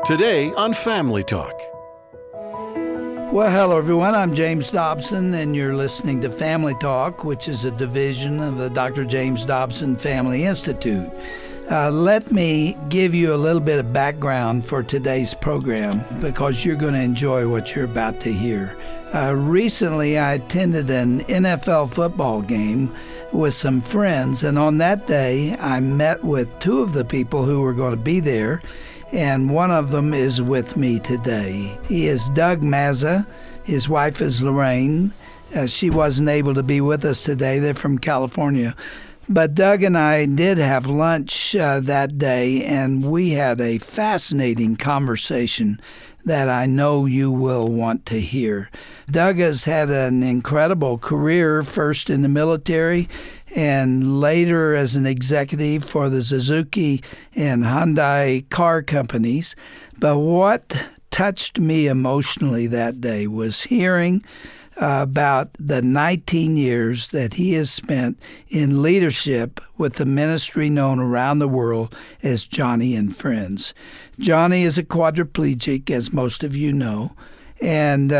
Today on Family Talk. Well, hello, everyone. I'm James Dobson, and you're listening to Family Talk, which is a division of the Dr. James Dobson Family Institute. Let me give you a little bit of background for today's program because you're going to enjoy what you're about to hear. Recently, I attended an NFL football game with some friends, and on that day, I met with two of the people who were going to be there, and one of them is with me today. He is Doug Mazza. His wife is Lorraine. She wasn't able to be with us today. They're from California. But Doug and I did have lunch that day, and we had a fascinating conversation that I know you will want to hear. Doug has had an incredible career, first in the military and later as an executive for the Suzuki and Hyundai car companies. But what touched me emotionally that day was hearing about the 19 years that he has spent in leadership with the ministry known around the world as Joni and Friends. Joni is a quadriplegic, as most of you know, and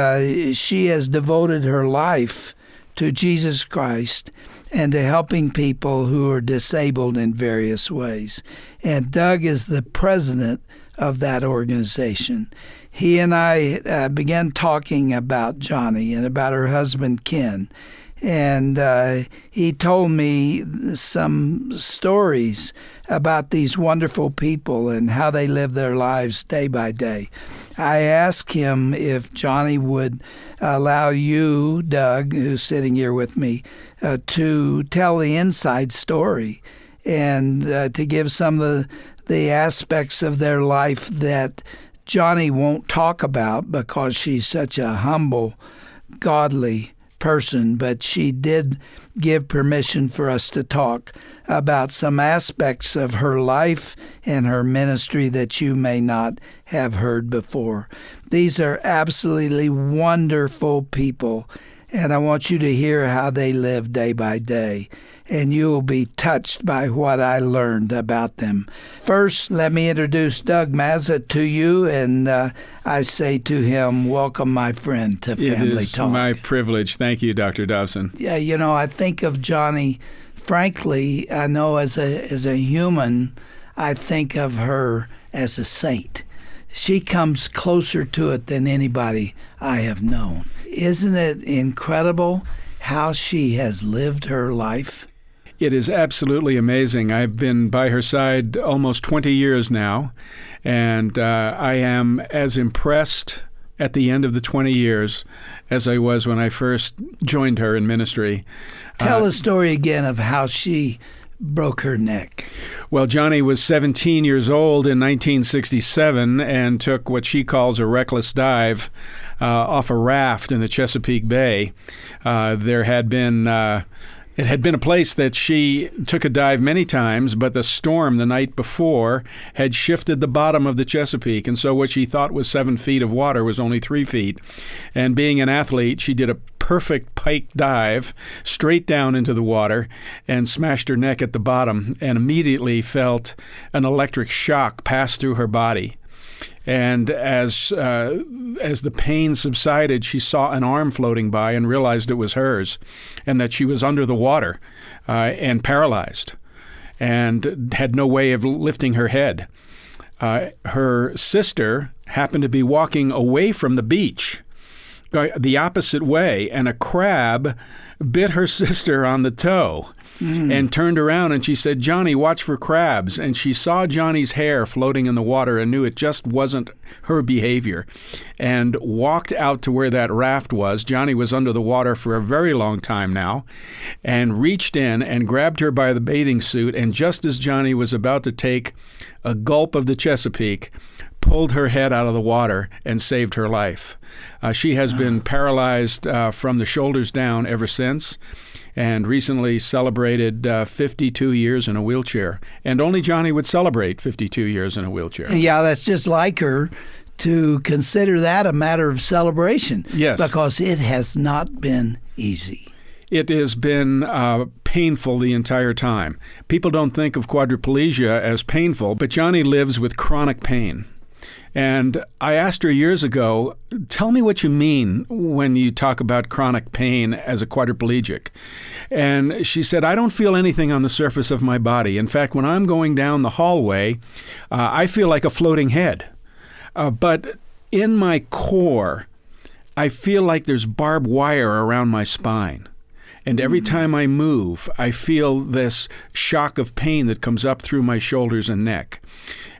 she has devoted her life to Jesus Christ and to helping people who are disabled in various ways. And Doug is the president of that organization. He and I began talking about Joni and about her husband, Ken. And he told me some stories about these wonderful people and how they live their lives day by day. I asked him if Joni would allow you, Doug, who's sitting here with me, to tell the inside story and to give some of the aspects of their life that Joni won't talk about because she's such a humble, godly person, but she did give permission for us to talk about some aspects of her life and her ministry that you may not have heard before. These are absolutely wonderful people, and I want you to hear how they live day by day, and you will be touched by what I learned about them. First, let me introduce Doug Mazza to you, and I say to him, welcome, my friend, to Family Talk. It is my privilege. Thank you, Dr. Dobson. Yeah, you know, I think of Joni, frankly, I know as a human, I think of her as a saint. She comes closer to it than anybody I have known. Isn't it incredible how she has lived her life? It is absolutely amazing. I've been by her side almost 20 years now, and I am as impressed at the end of the 20 years as I was when I first joined her in ministry. Tell the story again of how she broke her neck. Well, Joni was 17 years old in 1967 and took what she calls a reckless dive off a raft in the Chesapeake Bay. It had been a place that she took a dive many times, but the storm the night before had shifted the bottom of the Chesapeake, and so what she thought was 7 feet of water was only 3 feet. And being an athlete, she did a perfect pike dive straight down into the water and smashed her neck at the bottom and immediately felt an electric shock pass through her body. And as the pain subsided, she saw an arm floating by and realized it was hers and that she was under the water and paralyzed and had no way of lifting her head. Her sister happened to be walking away from the beach the opposite way, and a crab bit her sister on the toe. And turned around and she said, "Joni, watch for crabs." And she saw Joni's hair floating in the water and knew it just wasn't her behavior and walked out to where that raft was. Joni was under the water for a very long time now and reached in and grabbed her by the bathing suit. And just as Joni was about to take a gulp of the Chesapeake, pulled her head out of the water and saved her life. She has been paralyzed from the shoulders down ever since, and recently celebrated 52 years in a wheelchair. And only Joni would celebrate 52 years in a wheelchair. Yeah, that's just like her to consider that a matter of celebration. Yes. Because it has not been easy. It has been painful the entire time. People don't think of quadriplegia as painful, but Joni lives with chronic pain. And I asked her years ago, tell me what you mean when you talk about chronic pain as a quadriplegic. And she said, I don't feel anything on the surface of my body. In fact, when I'm going down the hallway, I feel like a floating head. But in my core, I feel like there's barbed wire around my spine. And every time I move, I feel this shock of pain that comes up through my shoulders and neck.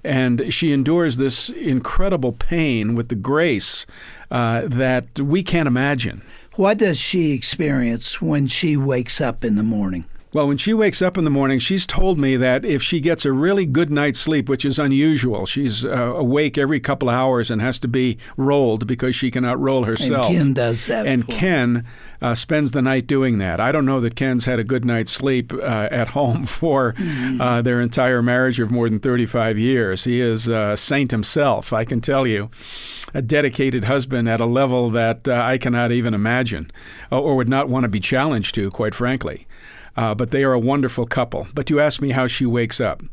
And she endures this incredible pain with the grace that we can't imagine. What does she experience when she wakes up in the morning? Well, when she wakes up in the morning, she's told me that if she gets a really good night's sleep, which is unusual, she's awake every couple of hours and has to be rolled because she cannot roll herself. And Ken does that. And Ken spends the night doing that. I don't know that Ken's had a good night's sleep at home for their entire marriage of more than 35 years. He is a saint himself, I can tell you. A dedicated husband at a level that I cannot even imagine or would not want to be challenged to, quite frankly. But they are a wonderful couple. But you asked me how she wakes up.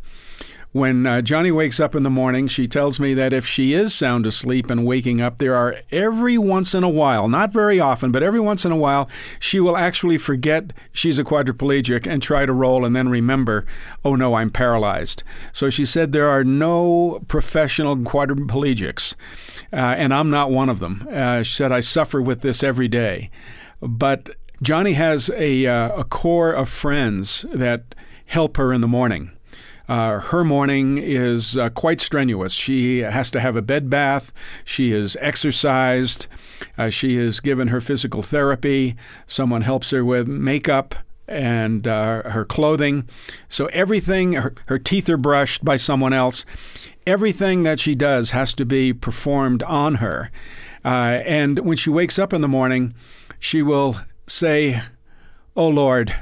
When Joni wakes up in the morning, she tells me that if she is sound asleep and waking up, there are every once in a while, not very often, but every once in a while, she will actually forget she's a quadriplegic and try to roll and then remember, oh no, I'm paralyzed. So she said there are no professional quadriplegics, and I'm not one of them. She said, I suffer with this every day. But Joni has a core of friends that help her in the morning. Her morning is quite strenuous. She has to have a bed bath. She is exercised. She is given her physical therapy. Someone helps her with makeup and her clothing. So everything, her teeth are brushed by someone else. Everything that she does has to be performed on her. And when she wakes up in the morning, she will say, oh Lord,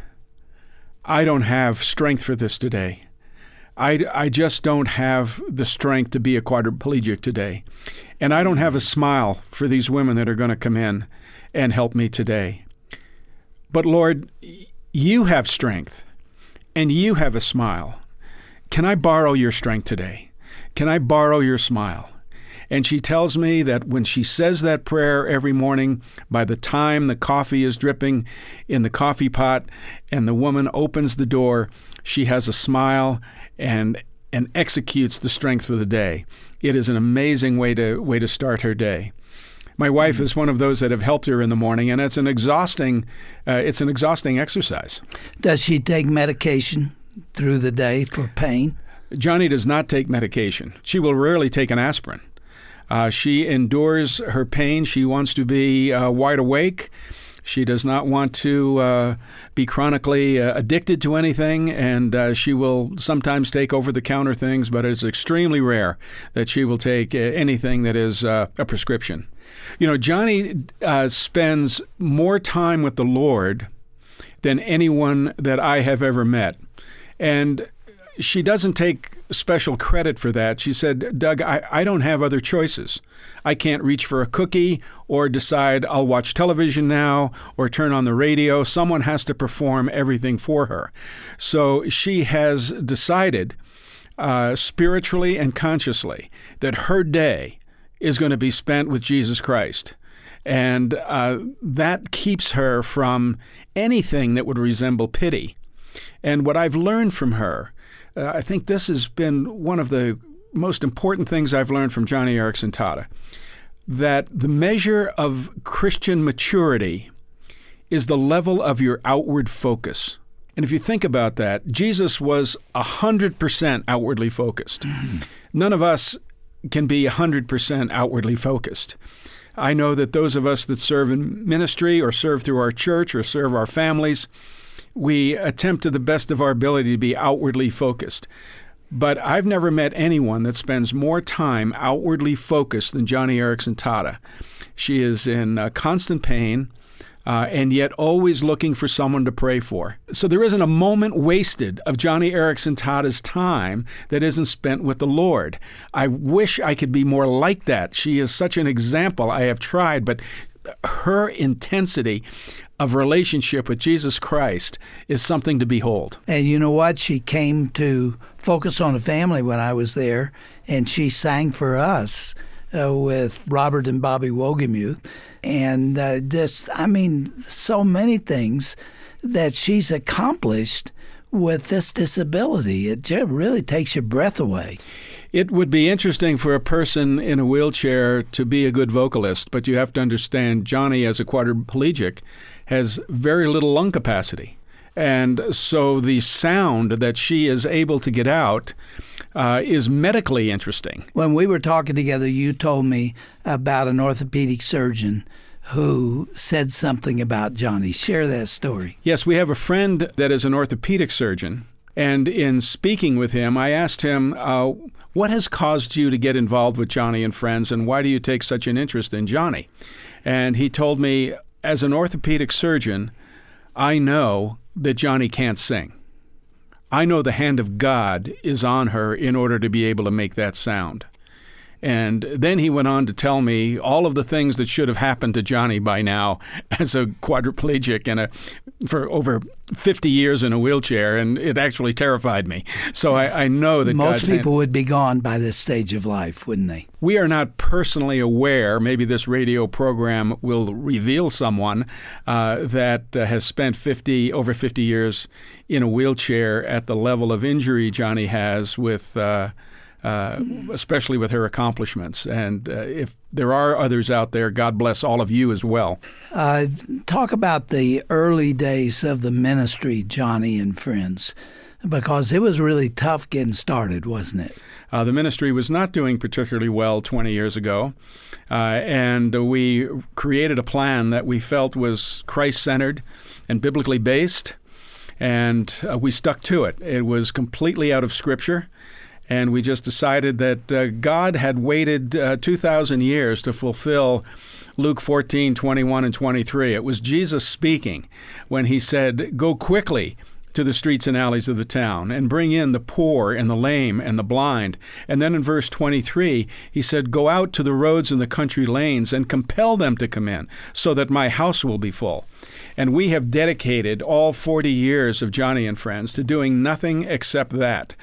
I don't have strength for this today. I just don't have the strength to be a quadriplegic today. And I don't have a smile for these women that are going to come in and help me today. But Lord, you have strength and you have a smile. Can I borrow your strength today? Can I borrow your smile? And she tells me that when she says that prayer every morning, by the time the coffee is dripping in the coffee pot and the woman opens the door, she has a smile and executes the strength for the day. It is an amazing way to start her day. My wife is one of those that have helped her in the morning, and it's an exhausting exercise. Does she take medication through the day for pain? Joni does not take medication. She will rarely take an aspirin. She endures her pain. She wants to be wide awake. She does not want to be chronically addicted to anything, and she will sometimes take over-the-counter things, but it's extremely rare that she will take anything that is a prescription. You know, Joni spends more time with the Lord than anyone that I have ever met, and she doesn't take special credit for that. She said, Doug, I don't have other choices. I can't reach for a cookie or decide I'll watch television now or turn on the radio. Someone has to perform everything for her. So she has decided spiritually and consciously that her day is going to be spent with Jesus Christ. And that keeps her from anything that would resemble pity. And what I've learned from her, I think this has been one of the most important things I've learned from Joni Eareckson-Tada, that the measure of Christian maturity is the level of your outward focus. And if you think about that, Jesus was 100% outwardly focused. None of us can be 100% outwardly focused. I know that those of us that serve in ministry or serve through our church or serve our families, we attempt to the best of our ability to be outwardly focused. But I've never met anyone that spends more time outwardly focused than Joni Eareckson-Tada. She is in constant pain and yet always looking for someone to pray for. So there isn't a moment wasted of Joni Eareckson-Tada's time that isn't spent with the Lord. I wish I could be more like that. She is such an example. I have tried, but her intensity, of relationship with Jesus Christ is something to behold. And you know what? She came to Focus on the Family when I was there, and she sang for us with Robert and Bobby Wogemuth. And so many things that she's accomplished with this disability. It really takes your breath away. It would be interesting for a person in a wheelchair to be a good vocalist, but you have to understand Joni, as a quadriplegic, has very little lung capacity. And so the sound that she is able to get out is medically interesting. When we were talking together, you told me about an orthopedic surgeon who said something about Joni. Share that story. Yes, we have a friend that is an orthopedic surgeon. And in speaking with him, I asked him, what has caused you to get involved with Joni and Friends, and why do you take such an interest in Joni? And he told me, as an orthopedic surgeon, I know that Joni can't sing. I know the hand of God is on her in order to be able to make that sound. And then he went on to tell me all of the things that should have happened to Joni by now as a quadriplegic and for over 50 years in a wheelchair, and it actually terrified me. So I know that most people would be gone by this stage of life, wouldn't they? We are not personally aware. Maybe this radio program will reveal someone that has spent over 50 years in a wheelchair at the level of injury Joni has with especially with her accomplishments. And if there are others out there, God bless all of you as well. Talk about the early days of the ministry, Joni and Friends, because it was really tough getting started, wasn't it? The ministry was not doing particularly well 20 years ago, and we created a plan that we felt was Christ-centered and biblically based, and we stuck to it. It was completely out of Scripture. And we just decided that God had waited 2,000 years to fulfill Luke 14:21 and 23. It was Jesus speaking when he said, "Go quickly to the streets and alleys of the town and bring in the poor and the lame and the blind." And then in verse 23, he said, "Go out to the roads and the country lanes and compel them to come in so that my house will be full." And we have dedicated all 40 years of Joni and Friends to doing nothing except that.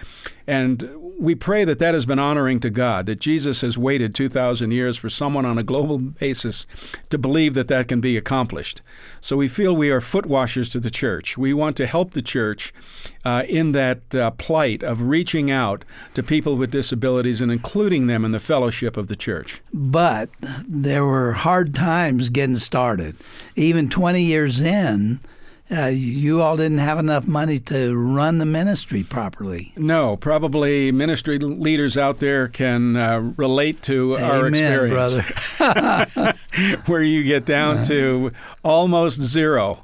And we pray that that has been honoring to God, that Jesus has waited 2,000 years for someone on a global basis to believe that that can be accomplished. So we feel we are foot washers to the church. We want to help the church in that plight of reaching out to people with disabilities and including them in the fellowship of the church. But there were hard times getting started. Even 20 years in, you all didn't have enough money to run the ministry properly. No, probably ministry leaders out there can relate to our experience. Brother. Where you get down to almost zero.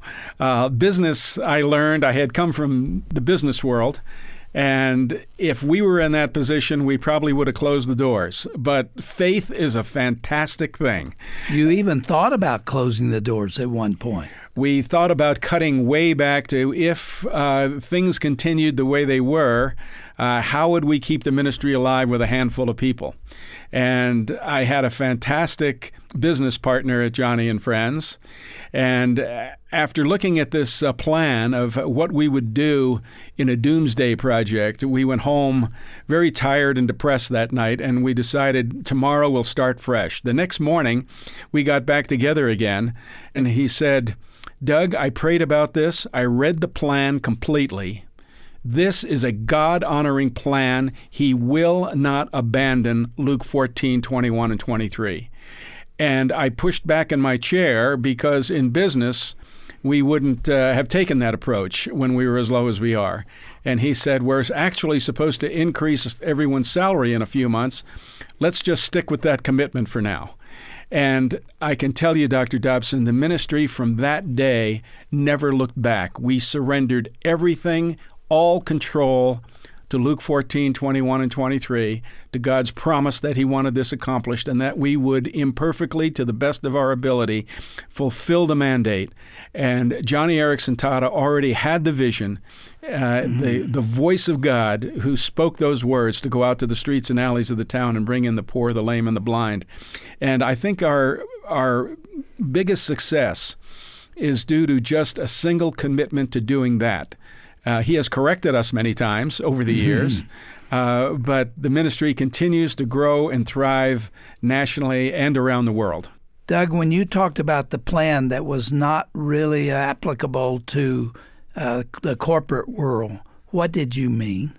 Business, I learned, I had come from the business world, and if we were in that position, we probably would have closed the doors. But faith is a fantastic thing. You even thought about closing the doors at one point. We thought about cutting way back to if things continued the way they were, how would we keep the ministry alive with a handful of people? And I had a fantastic business partner at Joni and Friends. And after looking at this plan of what we would do in a doomsday project, we went home very tired and depressed that night, and we decided tomorrow we'll start fresh. The next morning, we got back together again, and he said, "Doug, I prayed about this. I read the plan completely. This is a God-honoring plan. He will not abandon Luke 14:21 and 23. And I pushed back in my chair because in business, we wouldn't have taken that approach when we were as low as we are. And he said, we're actually supposed to increase everyone's salary in a few months. Let's just stick with that commitment for now. And I can tell you, Dr. Dobson, the ministry from that day never looked back. We surrendered everything, all control, to Luke 14:21 and 23, to God's promise that he wanted this accomplished and that we would imperfectly, to the best of our ability, fulfill the mandate. And Joni Eareckson-Tada already had the vision, the voice of God who spoke those words to go out to the streets and alleys of the town and bring in the poor, the lame, and the blind. And I think our biggest success is due to just a single commitment to doing that. He has corrected us many times over the years, but the ministry continues to grow and thrive nationally and around the world. Doug, when you talked about the plan that was not really applicable to the corporate world, what did you mean?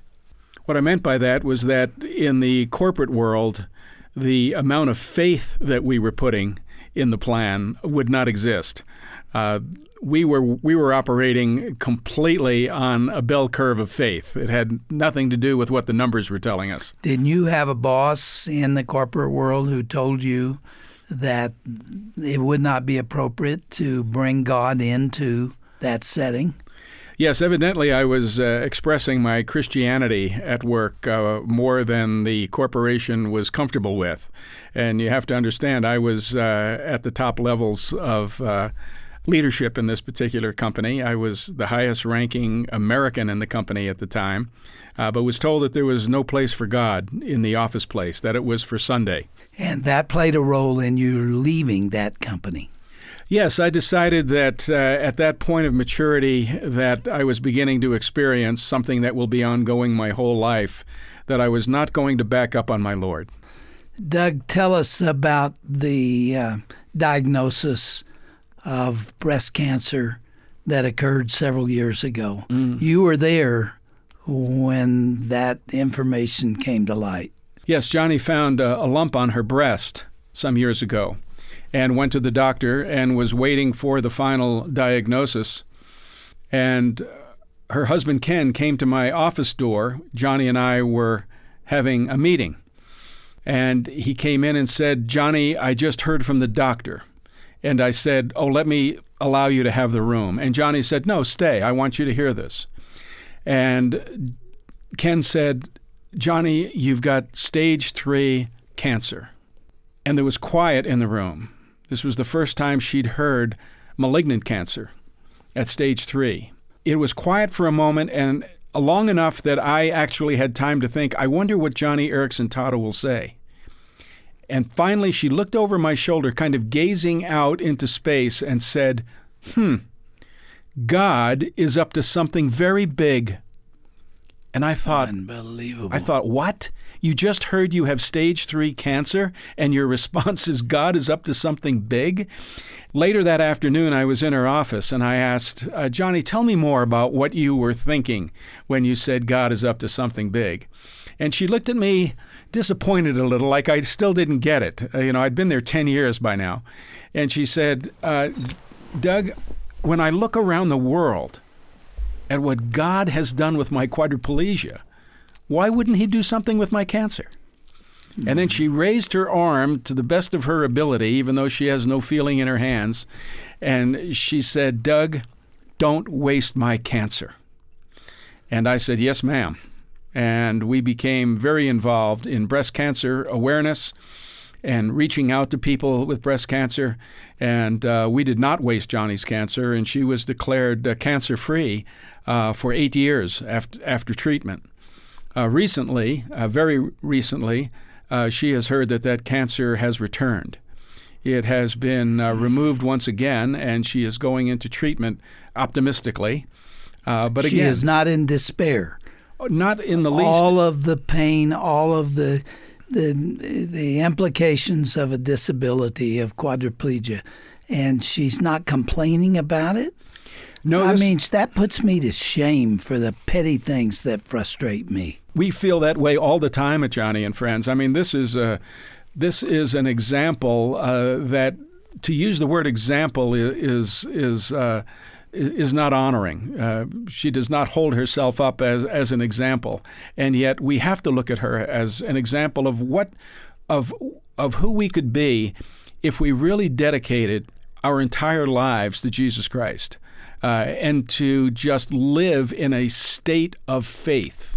What I meant by that was that in the corporate world, the amount of faith that we were putting in the plan would not exist. We were operating completely on a bell curve of faith. It had nothing to do with what the numbers were telling us. Didn't you have a boss in the corporate world who told you that it would not be appropriate to bring God into that setting? Yes, evidently I was expressing my Christianity at work more than the corporation was comfortable with. And you have to understand, I was at the top levels of leadership in this particular company. I was the highest ranking American in the company at the time, but was told that there was no place for God in the office place, that it was for Sunday. And that played a role in you leaving that company. Yes, I decided that at that point of maturity that I was beginning to experience something that will be ongoing my whole life, that I was not going to back up on my Lord. Doug, tell us about the diagnosis of breast cancer that occurred several years ago. You were there when that information came to light. Yes, Joni found a lump on her breast some years ago and went to the doctor and was waiting for the final diagnosis. And her husband, Ken, came to my office door. Joni and I were having a meeting. And he came in and said, "Joni, I just heard from the doctor." And I said, "Oh, let me allow you to have the room." And Joni said, "No, stay. I want you to hear this." And Ken said, "Joni, you've got stage 3 cancer." And there was quiet in the room. This was the first time she'd heard malignant cancer at stage 3. It was quiet for a moment, and long enough that I actually had time to think, I wonder what Joni Eareckson-Tada will say. And finally, she looked over my shoulder, kind of gazing out into space, and said, God is up to something very big. And I thought, unbelievable. I thought, what? You just heard you have stage 3 cancer, and your response is God is up to something big? Later that afternoon, I was in her office, and I asked, Joni, tell me more about what you were thinking when you said God is up to something big. And she looked at me disappointed a little, like I still didn't get it. I'd been there 10 years by now. And she said, Doug, when I look around the world at what God has done with my quadriplegia, why wouldn't he do something with my cancer? And then she raised her arm to the best of her ability, even though she has no feeling in her hands, and she said, Doug, don't waste my cancer. And I said, yes, ma'am. And we became very involved in breast cancer awareness and reaching out to people with breast cancer. And we did not waste Joni's cancer, and she was declared cancer-free for 8 years after treatment. Very recently, she has heard that cancer has returned. It has been removed once again, and she is going into treatment optimistically. But she again, is not in despair. Not in the least. All of the pain, all of the implications of a disability, of quadriplegia, and she's not complaining about it? No, I mean, that puts me to shame for the petty things that frustrate me. We feel that way all the time at Joni and Friends. I mean, this is an example that, to use the word example, is not honoring. She does not hold herself up as an example, and yet we have to look at her as an example of who we could be if we really dedicated our entire lives to Jesus Christ. And to just live in a state of faith.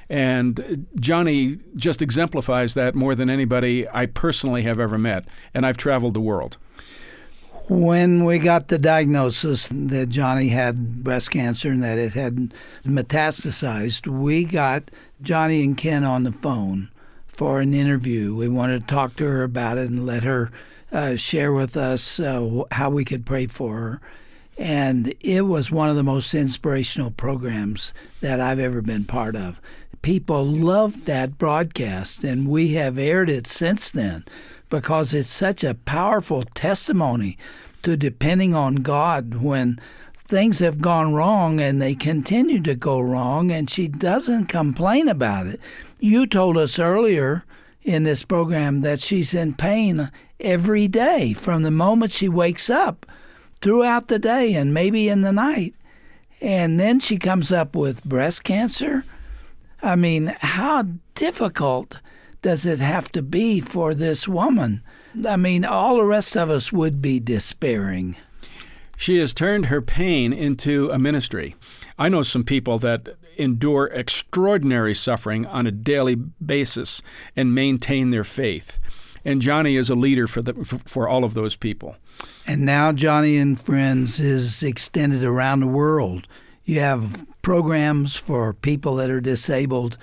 And Joni just exemplifies that more than anybody I personally have ever met, and I've traveled the world. When we got the diagnosis that Joni had breast cancer and that it had metastasized, we got Joni and Ken on the phone for an interview. We wanted to talk to her about it and let her share with us how we could pray for her. And it was one of the most inspirational programs that I've ever been part of. People loved that broadcast, and we have aired it since then because it's such a powerful testimony to depending on God when things have gone wrong and they continue to go wrong, and she doesn't complain about it. You told us earlier in this program that she's in pain every day from the moment she wakes up throughout the day and maybe in the night. And then she comes up with breast cancer. I mean, how difficult does it have to be for this woman? I mean, all the rest of us would be despairing. She has turned her pain into a ministry. I know some people that endure extraordinary suffering on a daily basis and maintain their faith. And Joni is a leader for all of those people. And now Joni and Friends is extended around the world. You have programs for people that are disabled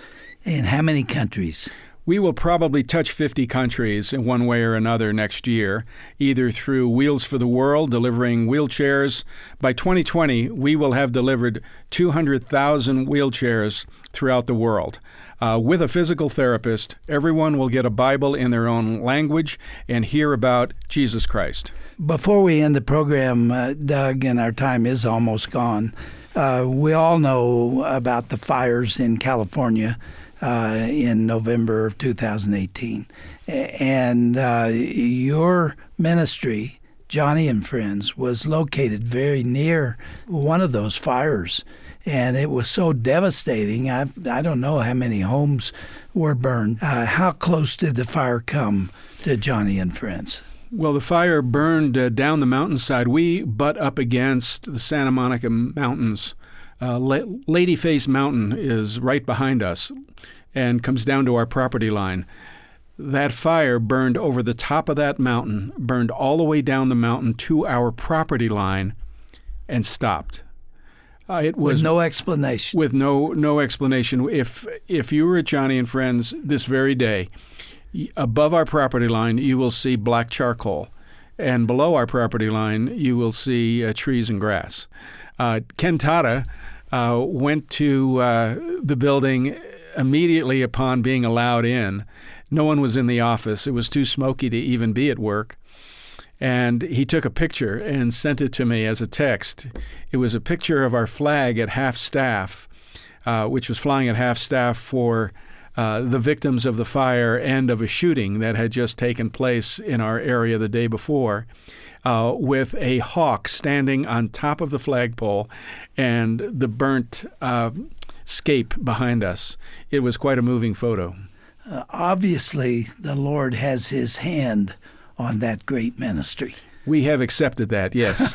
in how many countries? We will probably touch 50 countries in one way or another next year, either through Wheels for the World, delivering wheelchairs. By 2020, we will have delivered 200,000 wheelchairs throughout the world. With a physical therapist, everyone will get a Bible in their own language and hear about Jesus Christ. Before we end the program, Doug, and our time is almost gone, we all know about the fires in California in November of 2018. And your ministry, Joni and Friends, was located very near one of those fires. And it was so devastating. I don't know how many homes were burned. How close did the fire come to Joni and Friends? Well, the fire burned down the mountainside. We butt up against the Santa Monica Mountains. Ladyface Mountain is right behind us and comes down to our property line. That fire burned over the top of that mountain, burned all the way down the mountain to our property line, and stopped. It was with no explanation. With no explanation. If you were at Joni and Friends this very day, above our property line you will see black charcoal, and below our property line you will see trees and grass. Ken Tada went to the building immediately upon being allowed in. No one was in the office. It was too smoky to even be at work. And he took a picture and sent it to me as a text. It was a picture of our flag at half-staff, which was flying at half-staff for the victims of the fire and of a shooting that had just taken place in our area the day before, with a hawk standing on top of the flagpole and the burnt scape behind us. It was quite a moving photo. Obviously, the Lord has his hand on that great ministry. We have accepted that, yes.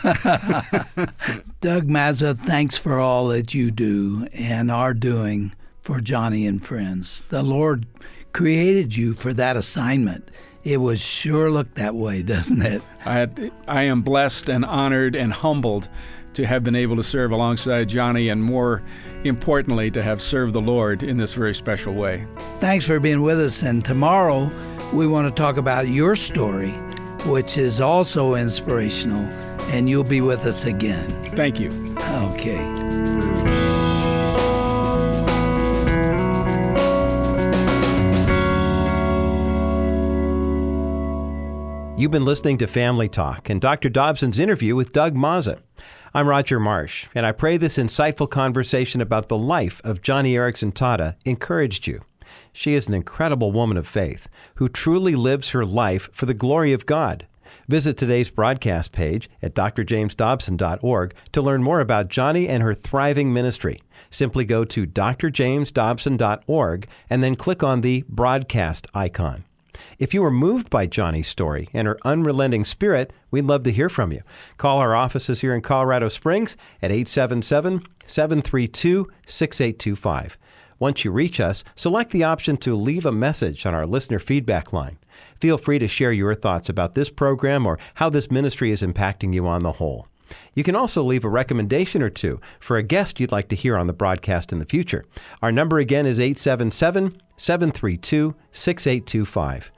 Doug Mazza, thanks for all that you do and are doing for Joni and Friends. The Lord created you for that assignment. It would sure look that way, doesn't it? I am blessed and honored and humbled to have been able to serve alongside Joni, and more importantly, to have served the Lord in this very special way. Thanks for being with us, and tomorrow we want to talk about your story, which is also inspirational, and you'll be with us again. Thank you. Okay. You've been listening to Family Talk and Dr. Dobson's interview with Doug Mazza. I'm Roger Marsh, and I pray this insightful conversation about the life of Joni Eareckson-Tada encouraged you. She is an incredible woman of faith who truly lives her life for the glory of God. Visit today's broadcast page at drjamesdobson.org to learn more about Joni and her thriving ministry. Simply go to drjamesdobson.org and then click on the broadcast icon. If you were moved by Joni's story and her unrelenting spirit, we'd love to hear from you. Call our offices here in Colorado Springs at 877-732-6825. Once you reach us, select the option to leave a message on our listener feedback line. Feel free to share your thoughts about this program or how this ministry is impacting you on the whole. You can also leave a recommendation or two for a guest you'd like to hear on the broadcast in the future. Our number again is 877-732-6825.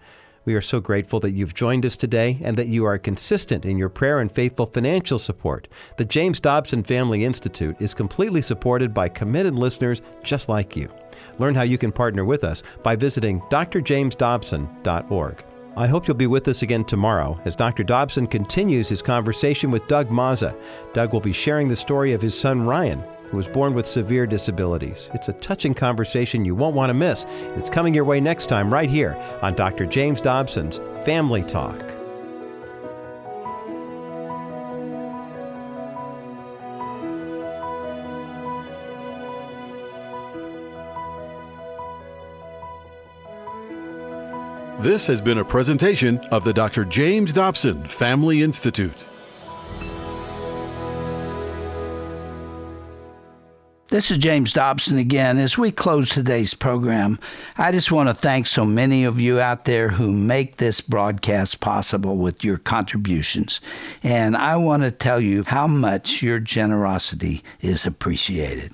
We are so grateful that you've joined us today and that you are consistent in your prayer and faithful financial support. The James Dobson Family Institute is completely supported by committed listeners just like you. Learn how you can partner with us by visiting drjamesdobson.org. I hope you'll be with us again tomorrow as Dr. Dobson continues his conversation with Doug Mazza. Doug will be sharing the story of his son Ryan, who was born with severe disabilities. It's a touching conversation you won't want to miss. It's coming your way next time right here on Dr. James Dobson's Family Talk. This has been a presentation of the Dr. James Dobson Family Institute. This is James Dobson again. As we close today's program, I just want to thank so many of you out there who make this broadcast possible with your contributions. And I want to tell you how much your generosity is appreciated.